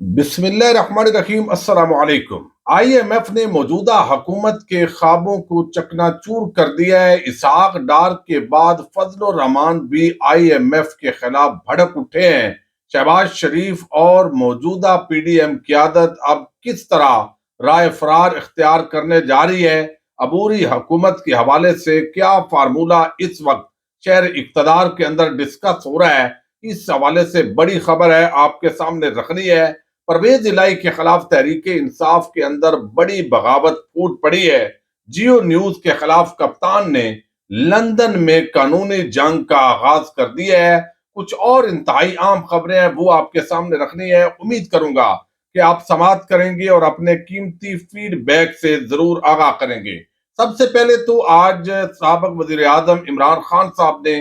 بسم اللہ الرحمن الرحیم، السلام علیکم۔ آئی ایم ایف نے موجودہ حکومت کے خوابوں کو چکنا چور کر دیا ہے۔ اسحاق ڈار کے بعد فضل الرحمان بھی آئی ایم ایف کے خلاف بھڑک اٹھے ہیں۔ شہباز شریف اور موجودہ پی ڈی ایم قیادت اب کس طرح رائے فرار اختیار کرنے جا رہی ہے؟ عبوری حکومت کے حوالے سے کیا فارمولہ اس وقت شہر اقتدار کے اندر ڈسکس ہو رہا ہے؟ اس حوالے سے بڑی خبر ہے، آپ کے سامنے رکھنی ہے۔ پرویز الہی کے خلاف تحریک انصاف کے اندر بڑی بغاوت پھوٹ پڑی ہے۔ جیو نیوز کے خلاف کپتان نے لندن میں قانونی جنگ کا آغاز کر دیا ہے۔ کچھ اور انتہائی عام خبریں ہیں، وہ آپ کے سامنے رکھنی ہے۔ امید کروں گا کہ آپ سماعت کریں گے اور اپنے قیمتی فیڈ بیک سے ضرور آگاہ کریں گے۔ سب سے پہلے تو آج سابق وزیر اعظم عمران خان صاحب نے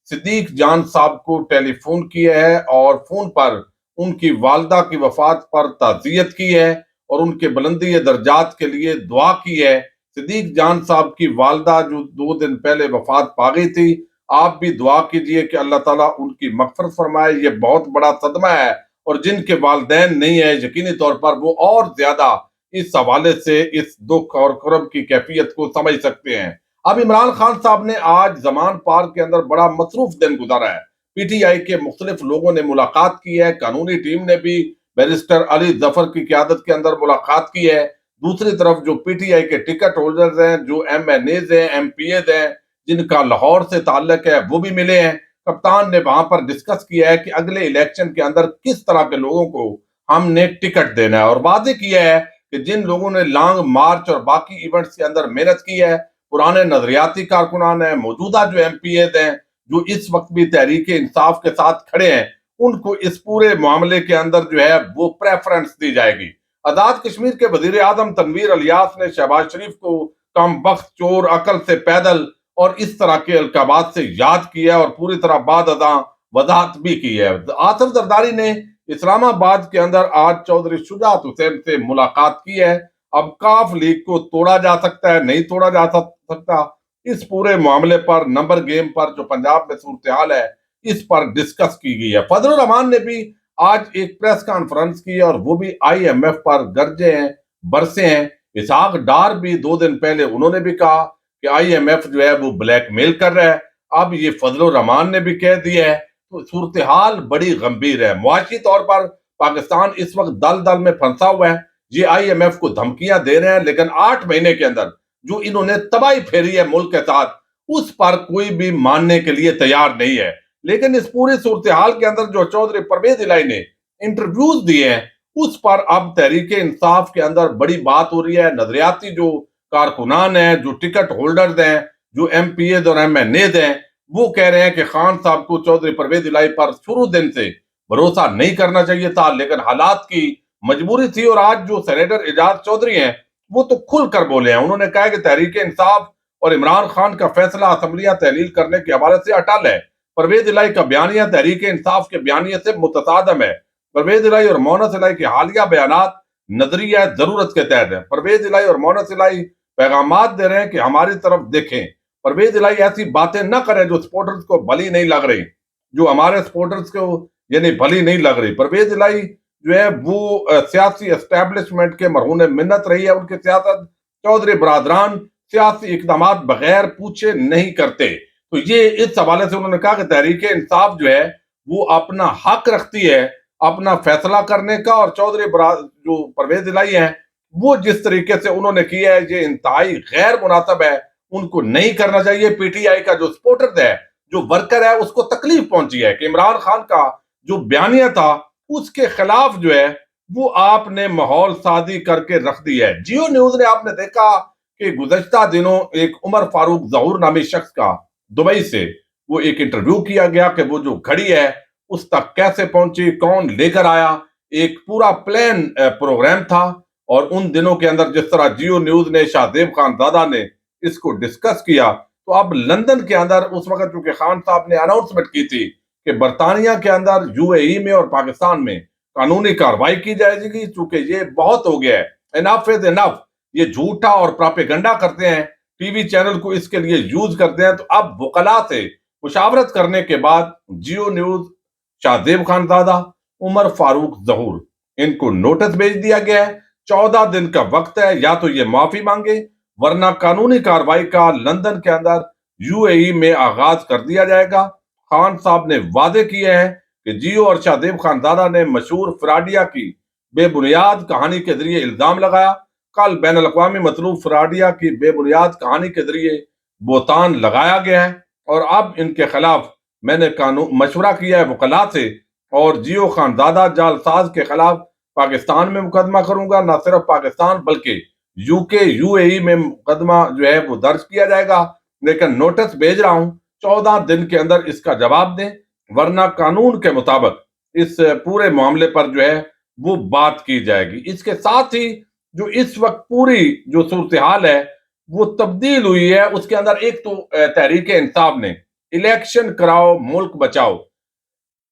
صدیق جان صاحب کو ٹیلی فون کیا ہے اور فون پر ان کی والدہ کی وفات پر تعزیت کی ہے اور ان کے بلندی درجات کے لیے دعا کی ہے۔ صدیق جان صاحب کی والدہ جو 2 دن پہلے وفات پا گئی تھی، آپ بھی دعا کیجئے کہ اللہ تعالیٰ ان کی مغفرت فرمائے۔ یہ بہت بڑا صدمہ ہے اور جن کے والدین نہیں ہیں یقینی طور پر وہ اور زیادہ اس حوالے سے اس دکھ اور کرب کی کیفیت کو سمجھ سکتے ہیں۔ اب عمران خان صاحب نے آج زمان پارک کے اندر بڑا مصروف دن گزارا ہے۔ پی ٹی آئی کے مختلف لوگوں نے ملاقات کی ہے، قانونی ٹیم نے بھی بیرسٹر علی ظفر کی قیادت کے اندر ملاقات کی ہے۔ دوسری طرف جو پی ٹی آئی کے ٹکٹ ہولڈرز ہیں، جو ایم این ایز ہیں، ایم پی ایز ہیں، جن کا لاہور سے تعلق ہے، وہ بھی ملے ہیں۔ کپتان نے وہاں پر ڈسکس کیا ہے کہ اگلے الیکشن کے اندر کس طرح کے لوگوں کو ہم نے ٹکٹ دینا ہے، اور واضح کیا ہے کہ جن لوگوں نے لانگ مارچ اور باقی ایونٹس کے اندر محنت کی ہے، پرانے نظریاتی کارکنان ہیں، موجودہ جو ایم پی ایز ہیں، جو اس وقت بھی تحریک انصاف کے ساتھ کھڑے ہیں، ان کو اس پورے معاملے کے اندر جو ہے وہ پریفرنس دی جائے گی۔ آزاد کشمیر کے وزیر اعظم تنویر الیاس نے شہباز شریف کو کم بخت، چور، عقل سے پیدل اور اس طرح کے القابات سے یاد کیا اور پوری طرح بعد ازاں وضاحت بھی کی ہے۔ آصف زرداری نے اسلام آباد کے اندر آج چودھری شجاعت حسین سے ملاقات کی ہے۔ اب کاف لیگ کو توڑا جا سکتا ہے، نہیں توڑا جا سکتا، اس پورے معاملے پر، نمبر گیم پر جو پنجاب میں صورتحال ہے، اس پر ڈسکس کی گئی ہے۔ فضل الرحمان نے بھی آج ایک پریس کانفرنس کی اور وہ بھی آئی ایم ایف پر گرجے ہیں، برسے ہیں۔ اسحاق ڈار بھی 2 دن پہلے انہوں نے بھی کہا کہ آئی ایم ایف جو ہے وہ بلیک میل کر رہا ہے۔ اب یہ فضل الرحمان نے بھی کہہ دیا ہے، تو صورتحال بڑی گمبھیر ہے۔ معاشی طور پر پاکستان اس وقت دل دل میں پھنسا ہوا ہے۔ یہ آئی ایم ایف کو دھمکیاں دے رہے ہیں، لیکن 8 مہینے کے اندر جو انہوں نے تباہی پھیری ہے ملک کے ساتھ، اس پر کوئی بھی ماننے کے لیے تیار نہیں ہے۔ لیکن اس پوری صورتحال کے اندر جو چودھری پرویز الہی نے انٹرویوز دیے ہیں، اس پر اب تحریک انصاف کے اندر بڑی بات ہو رہی ہے۔ نظریاتی جو کارکنان ہیں، جو ٹکٹ ہولڈرز ہیں، جو ایم پی ایز اور ایم این ایز ہیں، وہ کہہ رہے ہیں کہ خان صاحب کو چودھری پرویز الہی پر شروع دن سے بھروسہ نہیں کرنا چاہیے تھا، لیکن حالات کی مجبوری تھی۔ اور آج جو سینیٹر اعجاز چودھری ہیں، وہ تو کھل کر بولے ہیں۔ انہوں نے کہا کہ تحریک انصاف اور عمران خان کا فیصلہ اسمبلیاں تحلیل کرنے کے حوالے سے اٹل ہے۔ پرویز الہی کا بیانیہ تحریک انصاف کے بیانیے سے متصادم ہے۔ پرویز الہی اور مونس الہی کے حالیہ بیانات نظریہ ضرورت کے تحت ہیں۔ پرویز الہی اور مونس الہی پیغامات دے رہے ہیں کہ ہماری طرف دیکھیں۔ پرویز الہی ایسی باتیں نہ کریں جو سپورٹرز کو بھلی نہیں لگ رہی، جو ہمارے سپورٹرز کو یعنی بھلی نہیں لگ رہی۔ پرویز الہی جو ہے وہ سیاسی اسٹیبلشمنٹ کے مرہون منت رہی ہے۔ ان کی سیاست، چودھری برادران سیاسی اقدامات بغیر پوچھے نہیں کرتے۔ تو یہ اس حوالے سے انہوں نے کہا کہ تحریک انصاف جو ہے وہ اپنا حق رکھتی ہے اپنا فیصلہ کرنے کا، اور چودھری جو پرویز الہی ہیں وہ جس طریقے سے انہوں نے کیا ہے یہ انتہائی غیر مناسب ہے، ان کو نہیں کرنا چاہیے۔ پی ٹی آئی کا جو سپورٹر ہے، جو ورکر ہے، اس کو تکلیف پہنچی ہے کہ عمران خان کا جو بیانیہ تھا اس کے خلاف جو ہے وہ آپ نے ماحول سازی کر کے رکھ دی ہے۔ جیو نیوز نے آپ نے دیکھا کہ گزشتہ دنوں ایک عمر فاروق ظہور نامی شخص کا دبئی سے وہ ایک انٹرویو کیا گیا کہ وہ جو گھڑی ہے اس تک کیسے پہنچی، کون لے کر آیا، ایک پورا پلان پروگرام تھا۔ اور ان دنوں کے اندر جس طرح جیو نیوز نے شاہزیب خان زادہ نے اس کو ڈسکس کیا، تو اب لندن کے اندر اس وقت چونکہ خان صاحب نے اناؤنسمنٹ کی تھی کہ برطانیہ کے اندر، یو اے ای میں اور پاکستان میں قانونی کارروائی کی جائے گی، چونکہ یہ بہت ہو گیا ہے، انف از انف، یہ جھوٹا اور پراپیگنڈا کرتے ہیں، ٹی وی چینل کو اس کے لیے یوز کرتے ہیں۔ تو اب وکلاء سے مشاورت کرنے کے بعد جیو نیوز، شاہزیب خان زادہ، عمر فاروق ظہور ان کو نوٹس بھیج دیا گیا ہے، 14 دن کا وقت ہے، یا تو یہ معافی مانگے ورنہ قانونی کارروائی کا لندن کے اندر یو اے ای میں آغاز کر دیا جائے گا۔ خان صاحب نے واضح کیا ہے کہ جیو اور شہزیب خانزادہ نے مشہور فراڈیا کی بے بنیاد کہانی کے ذریعے الزام لگایا۔ کل بین الاقوامی مطلوب فراڈیا کی بے بنیاد کہانی کے ذریعے بہتان لگایا گیا ہے، اور اب ان کے خلاف میں نے مشورہ کیا ہے وکلاء سے، اور جیو خانزادہ جعل ساز کے خلاف پاکستان میں مقدمہ کروں گا، نہ صرف پاکستان بلکہ یو کے یو اے ای میں مقدمہ جو ہے وہ درج کیا جائے گا، لیکن نوٹس بھیج رہا ہوں 14 دن کے اندر اس کا جواب دیں، ورنہ قانون کے مطابق اس پورے معاملے پر جو ہے وہ بات کی جائے گی۔ اس کے ساتھ ہی جو اس وقت پوری جو صورتحال ہے وہ تبدیل ہوئی ہے، اس کے اندر ایک تو تحریک انصاف نے الیکشن کراؤ ملک بچاؤ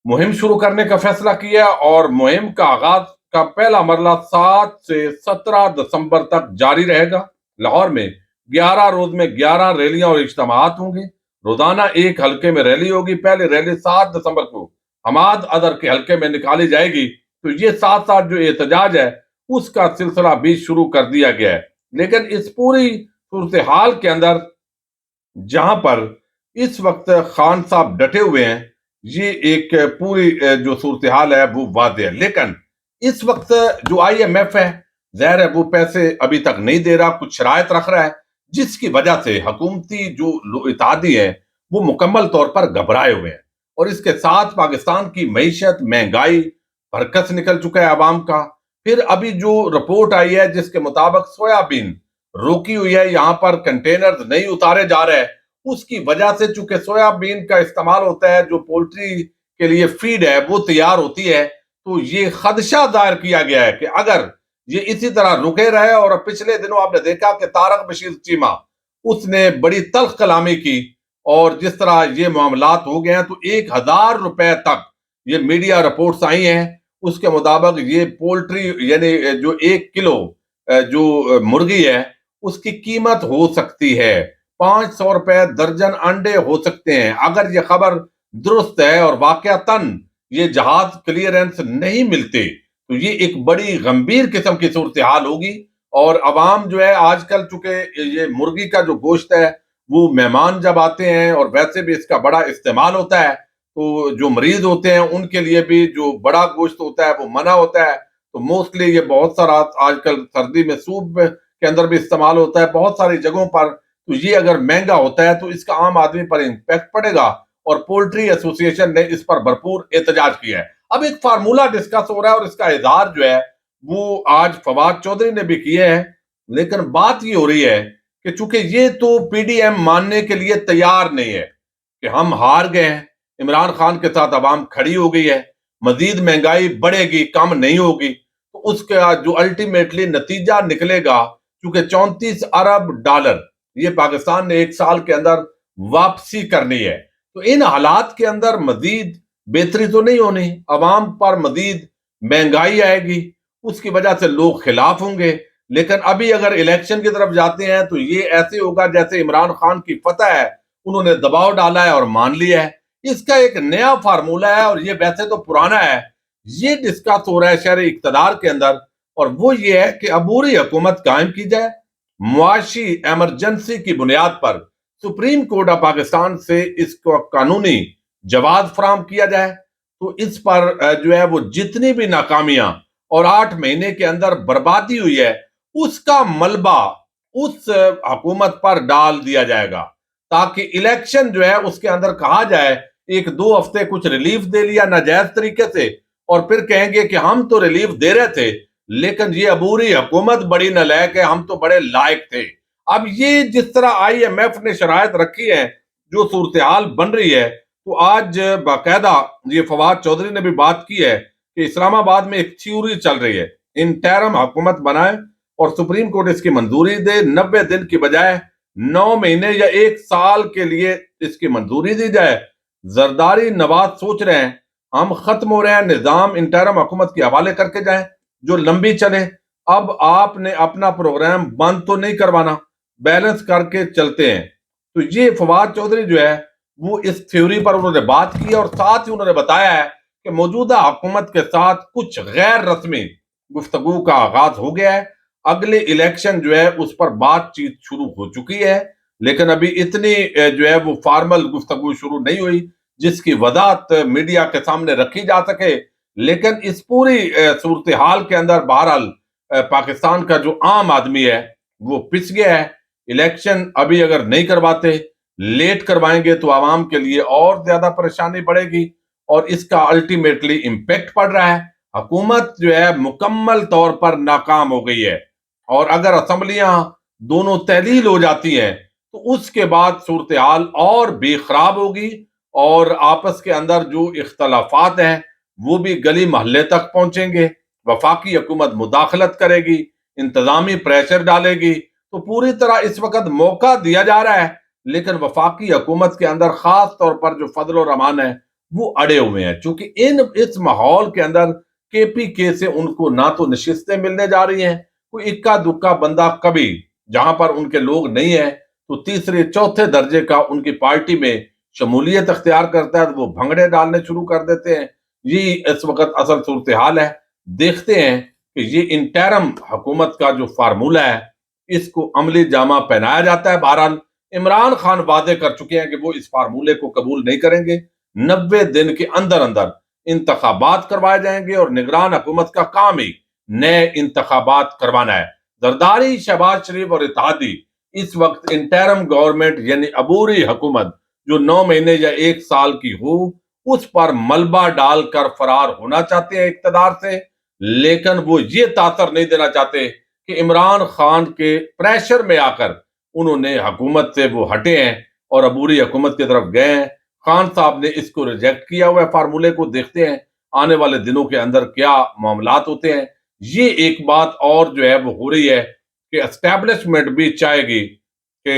مہم شروع کرنے کا فیصلہ کیا، اور مہم کا آغاز کا پہلا مرحلہ 7 سے 17 دسمبر تک جاری رہے گا۔ لاہور میں 11 روز میں 11 ریلیاں اور اجتماعات ہوں گے، روزانہ ایک حلقے میں ریلی ہوگی۔ پہلی ریلی 7 دسمبر کو حماد ادر کے حلقے میں نکالی جائے گی، تو یہ ساتھ ساتھ جو احتجاج ہے اس کا سلسلہ بھی شروع کر دیا گیا ہے۔ لیکن اس پوری صورتحال کے اندر جہاں پر اس وقت خان صاحب ڈٹے ہوئے ہیں، یہ ایک پوری جو صورتحال ہے وہ واضح ہے، لیکن اس وقت جو آئی ایم ایف ہے ظاہر ہے وہ پیسے ابھی تک نہیں دے رہا، کچھ شرائط رکھ رہا ہے، جس کی وجہ سے حکومتی جو اتحادی ہیں وہ مکمل طور پر گھبرائے ہوئے ہیں، اور اس کے ساتھ پاکستان کی معیشت مہنگائی برکس نکل چکا ہے عوام کا۔ پھر ابھی جو رپورٹ آئی ہے جس کے مطابق سویابین روکی ہوئی ہے، یہاں پر کنٹینرز نہیں اتارے جا رہے، اس کی وجہ سے چونکہ سویابین کا استعمال ہوتا ہے جو پولٹری کے لیے فیڈ ہے وہ تیار ہوتی ہے، تو یہ خدشہ ظاہر کیا گیا ہے کہ اگر یہ اسی طرح رکے رہے، اور پچھلے دنوں آپ نے دیکھا کہ طارق بشیر چیمہ اس نے بڑی تلخ کلامی کی، اور جس طرح یہ معاملات ہو گئے ہیں تو 1000 روپے تک یہ میڈیا رپورٹس آئی ہیں، اس کے مطابق یہ پولٹری یعنی جو 1 کلو جو مرغی ہے اس کی قیمت ہو سکتی ہے 500 روپے درجن، انڈے ہو سکتے ہیں۔ اگر یہ خبر درست ہے اور واقعتاً یہ جہاز کلیئرنس نہیں ملتے تو یہ ایک بڑی گمبھیر قسم کی صورتحال ہوگی، اور عوام جو ہے آج کل چونکہ یہ مرغی کا جو گوشت ہے وہ مہمان جب آتے ہیں اور ویسے بھی اس کا بڑا استعمال ہوتا ہے، تو جو مریض ہوتے ہیں ان کے لیے بھی جو بڑا گوشت ہوتا ہے وہ منع ہوتا ہے، تو موسٹلی یہ بہت سارا آج کل سردی میں سوپ کے اندر بھی استعمال ہوتا ہے بہت ساری جگہوں پر، تو یہ اگر مہنگا ہوتا ہے تو اس کا عام آدمی پر امپیکٹ پڑے گا، اور پولٹری ایسوسی ایشن نے اس پر بھرپور احتجاج کیا ہے۔ اب ایک فارمولہ ڈسکس ہو رہا ہے اور اس کا اظہار جو ہے وہ آج فواد چودھری نے بھی کیے ہیں، لیکن بات یہ ہو رہی ہے کہ چونکہ یہ تو پی ڈی ایم ماننے کے لیے تیار نہیں ہے کہ ہم ہار گئے ہیں، عمران خان کے ساتھ عوام کھڑی ہو گئی ہے، مزید مہنگائی بڑھے گی کم نہیں ہوگی، تو اس کا جو الٹیمیٹلی نتیجہ نکلے گا، چونکہ 34 ارب ڈالر یہ پاکستان نے 1 سال کے اندر واپسی کرنی ہے، تو ان حالات کے اندر مزید بہتری تو نہیں ہونی، عوام پر مزید مہنگائی آئے گی، اس کی وجہ سے لوگ خلاف ہوں گے۔ لیکن ابھی اگر الیکشن کی طرف جاتے ہیں تو یہ ایسے ہوگا جیسے عمران خان کی فتح ہے، انہوں نے دباؤ ڈالا ہے اور مان لیا ہے۔ اس کا ایک نیا فارمولہ ہے، اور یہ ویسے تو پرانا ہے، یہ ڈسکس ہو رہا ہے شہر اقتدار کے اندر، اور وہ یہ ہے کہ عبوری حکومت قائم کی جائے، معاشی ایمرجنسی کی بنیاد پر سپریم کورٹ آف پاکستان سے اس کو قانونی جواز فراہم کیا جائے، تو اس پر جو ہے وہ جتنی بھی ناکامیاں اور 8 مہینے کے اندر بربادی ہوئی ہے اس کا ملبہ اس حکومت پر ڈال دیا جائے گا، تاکہ الیکشن جو ہے اس کے اندر کہا جائے 1-2 ہفتے کچھ ریلیف دے لیا ناجائز طریقے سے، اور پھر کہیں گے کہ ہم تو ریلیف دے رہے تھے لیکن یہ عبوری حکومت بڑی نالائق ہے، ہم تو بڑے لائق تھے۔ اب یہ جس طرح آئی ایم ایف نے شرائط رکھی ہے، جو صورتحال بن رہی ہے، تو آج باقاعدہ یہ فواد چودھری نے بھی بات کی ہے کہ اسلام آباد میں ایک تھیوری چل رہی ہے، انٹرم حکومت بنائے اور سپریم کورٹ اس کی منظوری دے، 90 دن کی بجائے 9 مہینے یا 1 سال کے لیے اس کی منظوری دی جائے۔ زرداری نواز سوچ رہے ہیں ہم ختم ہو رہے ہیں، نظام انٹرم حکومت کے حوالے کر کے جائیں جو لمبی چلے، اب آپ نے اپنا پروگرام بند تو نہیں کروانا، بیلنس کر کے چلتے ہیں۔ تو یہ فواد چودھری جو ہے وہ اس تھیوری پر انہوں نے بات کی، اور ساتھ ہی انہوں نے بتایا ہے کہ موجودہ حکومت کے ساتھ کچھ غیر رسمی گفتگو کا آغاز ہو گیا ہے. اگلے الیکشن جو ہے اس پر بات چیت شروع ہو چکی ہے، لیکن ابھی اتنی جو ہے وہ فارمل گفتگو شروع نہیں ہوئی جس کی وضاحت میڈیا کے سامنے رکھی جا سکے. لیکن اس پوری صورتحال کے اندر بہرحال پاکستان کا جو عام آدمی ہے وہ پس گیا ہے. الیکشن ابھی اگر نہیں کرواتے، لیٹ کروائیں گے تو عوام کے لیے اور زیادہ پریشانی بڑھے گی، اور اس کا الٹیمیٹلی امپیکٹ پڑ رہا ہے. حکومت جو ہے مکمل طور پر ناکام ہو گئی ہے، اور اگر اسمبلیاں دونوں تحلیل ہو جاتی ہیں تو اس کے بعد صورتحال اور بھی خراب ہوگی، اور آپس کے اندر جو اختلافات ہیں وہ بھی گلی محلے تک پہنچیں گے. وفاقی حکومت مداخلت کرے گی، انتظامی پریشر ڈالے گی. تو پوری طرح اس وقت موقع دیا جا رہا ہے، لیکن وفاقی حکومت کے اندر خاص طور پر جو فضل الرحمان ہے وہ اڑے ہوئے ہیں، چونکہ اس ماحول کے اندر کے پی کے سے ان کو نہ تو نشستیں ملنے جا رہی ہیں. کوئی اکا دکا بندہ کبھی جہاں پر ان کے لوگ نہیں ہیں تو تیسرے چوتھے درجے کا ان کی پارٹی میں شمولیت اختیار کرتا ہے تو وہ بھنگڑے ڈالنے شروع کر دیتے ہیں. یہ اس وقت اصل صورتحال ہے. دیکھتے ہیں کہ یہ انٹرم حکومت کا جو فارمولہ ہے اس کو عملی جامہ پہنایا جاتا ہے. بہرحال عمران خان وعدے کر چکے ہیں کہ وہ اس فارمولے کو قبول نہیں کریں گے. 90 دن کے اندر اندر انتخابات کروائے جائیں گے، اور نگران حکومت کا کام ہی نئے انتخابات کروانا ہے. زرداری، شہباز شریف اور اتحادی اس وقت انٹرم گورنمنٹ یعنی عبوری حکومت جو 9 مہینے یا 1 سال کی ہو اس پر ملبہ ڈال کر فرار ہونا چاہتے ہیں اقتدار سے، لیکن وہ یہ تاثر نہیں دینا چاہتے کہ عمران خان کے پریشر میں آ کر انہوں نے حکومت سے وہ ہٹے ہیں اور عبوری حکومت کی طرف گئے ہیں. خان صاحب نے اس کو ریجیکٹ کیا ہوا ہے فارمولے کو. دیکھتے ہیں آنے والے دنوں کے اندر کیا معاملات ہوتے ہیں. یہ ایک بات اور جو ہے وہ ہو رہی ہے کہ اسٹیبلشمنٹ بھی چاہے گی کہ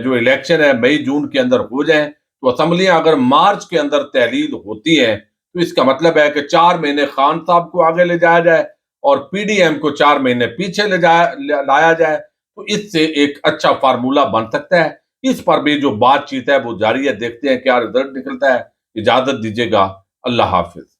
جو الیکشن ہے مئی جون کے اندر ہو جائیں، تو اسمبلیاں اگر مارچ کے اندر تحلیل ہوتی ہیں تو اس کا مطلب ہے کہ 4 مہینے خان صاحب کو آگے لے جایا جائے اور پی ڈی ایم کو 4 مہینے پیچھے لایا جائے، تو اس سے ایک اچھا فارمولہ بن سکتا ہے. اس پر بھی جو بات چیت ہے وہ جاری ہے. دیکھتے ہیں کیا رزلٹ نکلتا ہے. اجازت دیجیے گا. اللہ حافظ.